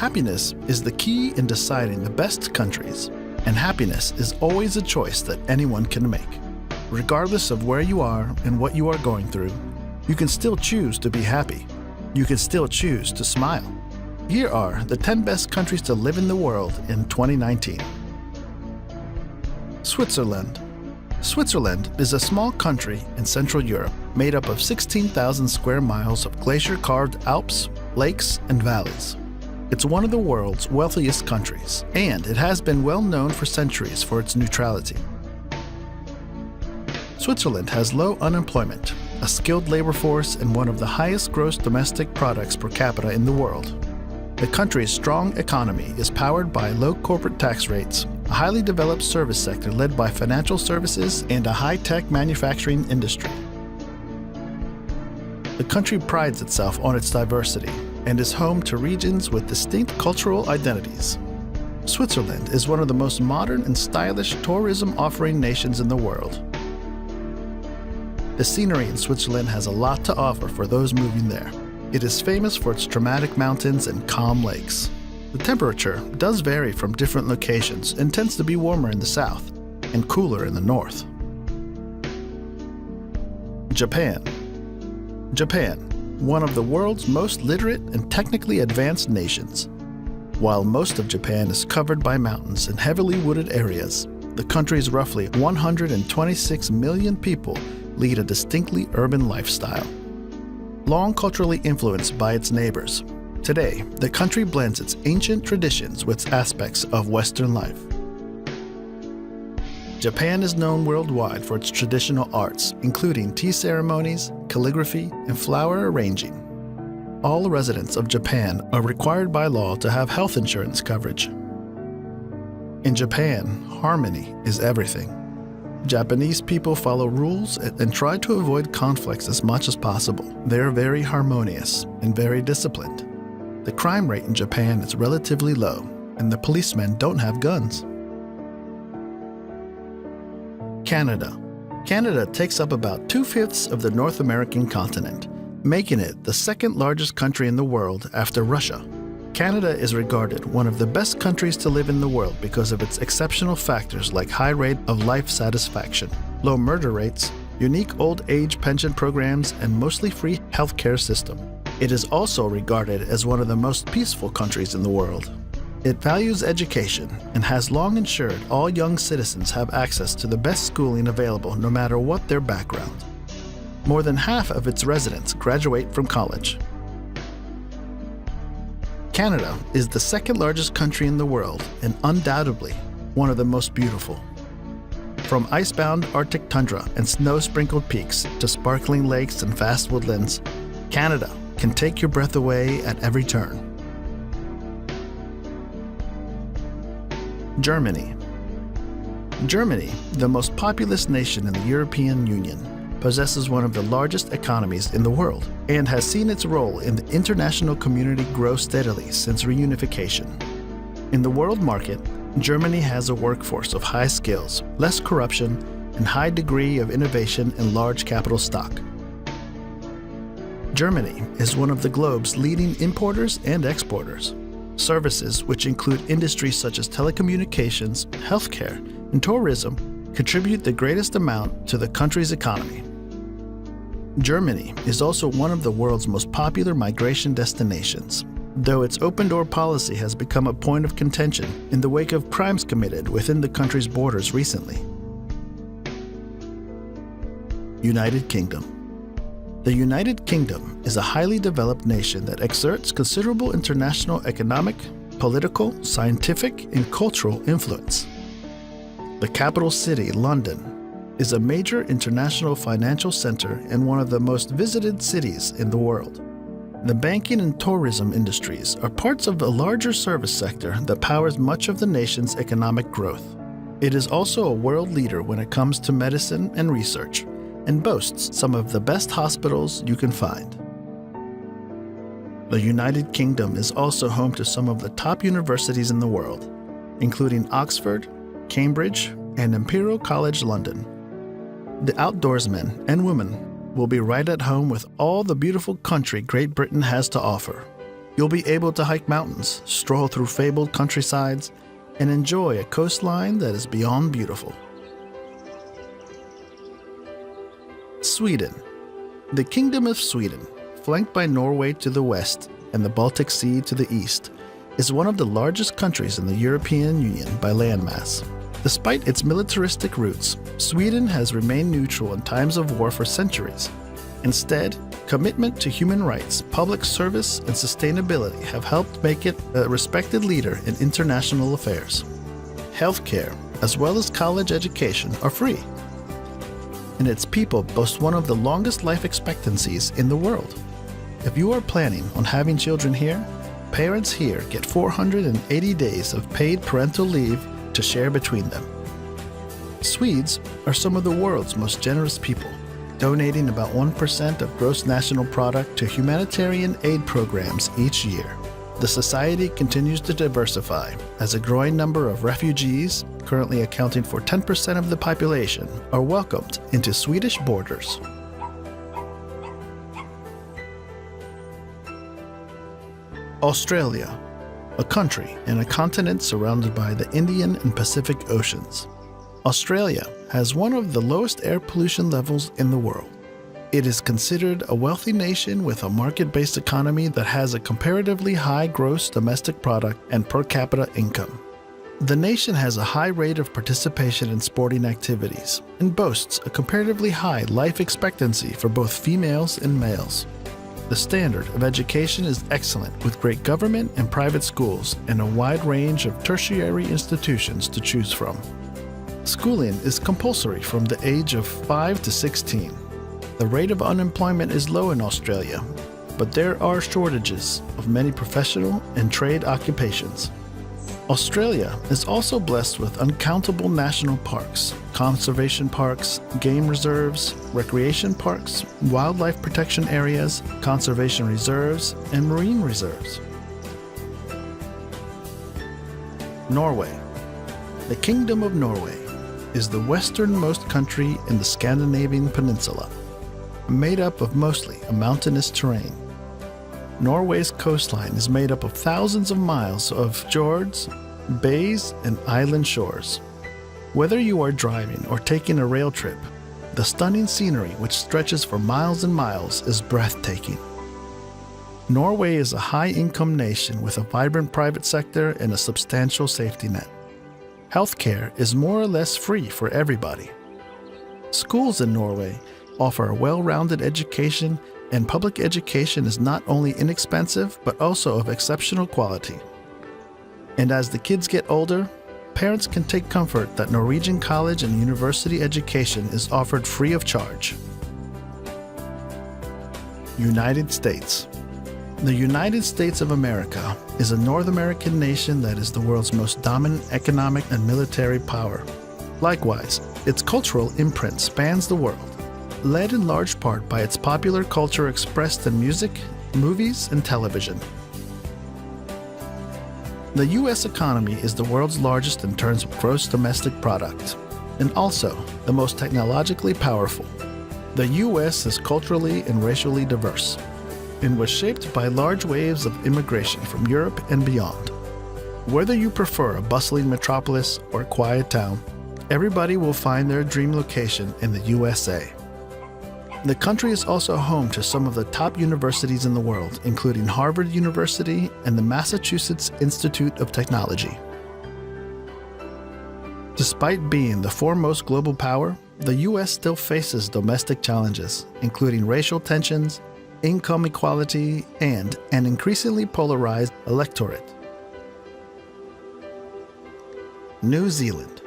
Happiness is the key in deciding the best countries, and happiness is always a choice that anyone can make. Regardless of where you are and what you are going through, you can still choose to be happy. You can still choose to smile. Here are the 10 best countries to live in the world in 2019. Switzerland. Switzerland is a small country in Central Europe made up of 16,000 square miles of glacier-carved Alps, lakes, and valleys. It's one of the world's wealthiest countries, and it has been well known for centuries for its neutrality. Switzerland has low unemployment, a skilled labor force, and one of the highest gross domestic products per capita in the world. The country's strong economy is powered by low corporate tax rates, a highly developed service sector led by financial services, and a high-tech manufacturing industry. The country prides itself on its diversity and is home to regions with distinct cultural identities. Switzerland is one of the most modern and stylish tourism-offering nations in the world. The scenery in Switzerland has a lot to offer for those moving there. It is famous for its dramatic mountains and calm lakes. The temperature does vary from different locations and tends to be warmer in the south and cooler in the north. Japan. Japan, one of the world's most literate and technically advanced nations. While most of Japan is covered by mountains and heavily wooded areas, the country's roughly 126 million people lead a distinctly urban lifestyle. Long culturally influenced by its neighbors, today the country blends its ancient traditions with aspects of Western life. Japan is known worldwide for its traditional arts, including tea ceremonies, calligraphy, and flower arranging. All residents of Japan are required by law to have health insurance coverage. In Japan, harmony is everything. Japanese people follow rules and try to avoid conflicts as much as possible. They are very harmonious and very disciplined. The crime rate in Japan is relatively low, and the policemen don't have guns. Canada. Canada takes up about 2/5 of the North American continent, making it the second largest country in the world after Russia. Canada is regarded one of the best countries to live in the world because of its exceptional factors like high rate of life satisfaction, low murder rates, unique old age pension programs, and mostly free healthcare system. It is also regarded as one of the most peaceful countries in the world. It values education and has long ensured all young citizens have access to the best schooling available no matter what their background. More than half of its residents graduate from college. Canada is the second largest country in the world and undoubtedly one of the most beautiful. From icebound Arctic tundra and snow-sprinkled peaks to sparkling lakes and vast woodlands, Canada can take your breath away at every turn. Germany. Germany, the most populous nation in the European Union, possesses one of the largest economies in the world and has seen its role in the international community grow steadily since reunification. In the world market, Germany has a workforce of high skills, less corruption, and high degree of innovation and large capital stock. Germany is one of the globe's leading importers and exporters. Services, which include industries such as telecommunications, healthcare, and tourism, contribute the greatest amount to the country's economy. Germany is also one of the world's most popular migration destinations, though its open-door policy has become a point of contention in the wake of crimes committed within the country's borders recently. United Kingdom. The United Kingdom is a highly developed nation that exerts considerable international economic, political, scientific, and cultural influence. The capital city, London, is a major international financial center and one of the most visited cities in the world. The banking and tourism industries are parts of a larger service sector that powers much of the nation's economic growth. It is also a world leader when it comes to medicine and research, and boasts some of the best hospitals you can find. The United Kingdom is also home to some of the top universities in the world, including Oxford, Cambridge, and Imperial College London. The outdoorsmen and women will be right at home with all the beautiful country Great Britain has to offer. You'll be able to hike mountains, stroll through fabled countrysides, and enjoy a coastline that is beyond beautiful. Sweden. The Kingdom of Sweden, flanked by Norway to the west and the Baltic Sea to the east, is one of the largest countries in the European Union by landmass. Despite its militaristic roots, Sweden has remained neutral in times of war for centuries. Instead, commitment to human rights, public service, and sustainability have helped make it a respected leader in international affairs. Healthcare, as well as college education, are free. And its people boast one of the longest life expectancies in the world. If you are planning on having children here, parents here get 480 days of paid parental leave to share between them. Swedes are some of the world's most generous people, donating about 1% of gross national product to humanitarian aid programs each year. The society continues to diversify as a growing number of refugees, currently accounting for 10% of the population, are welcomed into Swedish borders. Australia, a country and a continent surrounded by the Indian and Pacific Oceans. Australia has one of the lowest air pollution levels in the world. It is considered a wealthy nation with a market-based economy that has a comparatively high gross domestic product and per capita income. The nation has a high rate of participation in sporting activities and boasts a comparatively high life expectancy for both females and males. The standard of education is excellent, with great government and private schools and a wide range of tertiary institutions to choose from. Schooling is compulsory from the age of 5 to 16. The rate of unemployment is low in Australia, but there are shortages of many professional and trade occupations. Australia is also blessed with uncountable national parks, conservation parks, game reserves, recreation parks, wildlife protection areas, conservation reserves, and marine reserves. Norway. The Kingdom of Norway is the westernmost country in the Scandinavian peninsula, made up of mostly a mountainous terrain. Norway's coastline is made up of thousands of miles of fjords, bays, and island shores. Whether you are driving or taking a rail trip, the stunning scenery, which stretches for miles and miles, is breathtaking. Norway is a high-income nation with a vibrant private sector and a substantial safety net. Healthcare is more or less free for everybody. Schools in Norway offer a well-rounded education, and public education is not only inexpensive but also of exceptional quality. And as the kids get older, parents can take comfort that Norwegian college and university education is offered free of charge. United States. The United States of America is a North American nation that is the world's most dominant economic and military power. Likewise, its cultural imprint spans the world, led in large part by its popular culture expressed in music, movies, and television. The U.S. economy is the world's largest in terms of gross domestic product, and also the most technologically powerful. The U.S. is culturally and racially diverse, and was shaped by large waves of immigration from Europe and beyond. Whether you prefer a bustling metropolis or a quiet town, everybody will find their dream location in the USA. The country is also home to some of the top universities in the world, including Harvard University and the Massachusetts Institute of Technology. Despite being the foremost global power, the U.S. still faces domestic challenges, including racial tensions, income equality, and an increasingly polarized electorate. New Zealand.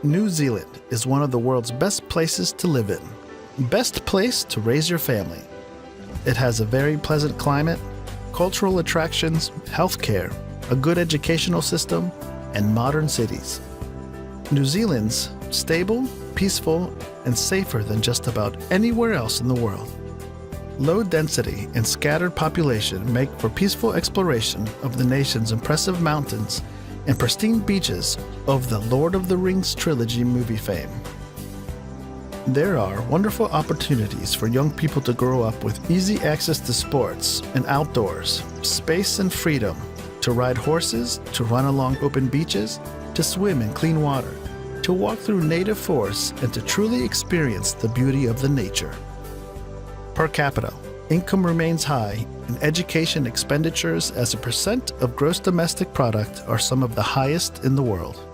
New Zealand is one of the world's best places to live in. Best place to raise your family. It has a very pleasant climate, cultural attractions, healthcare, a good educational system, and modern cities. New Zealand's stable, peaceful, and safer than just about anywhere else in the world. Low density and scattered population make for peaceful exploration of the nation's impressive mountains and pristine beaches of the Lord of the Rings trilogy movie fame. There are wonderful opportunities for young people to grow up with easy access to sports and outdoors, space and freedom, to ride horses, to run along open beaches, to swim in clean water, to walk through native forests, and to truly experience the beauty of the nature. Per capita, income remains high, and education expenditures as a percent of gross domestic product are some of the highest in the world.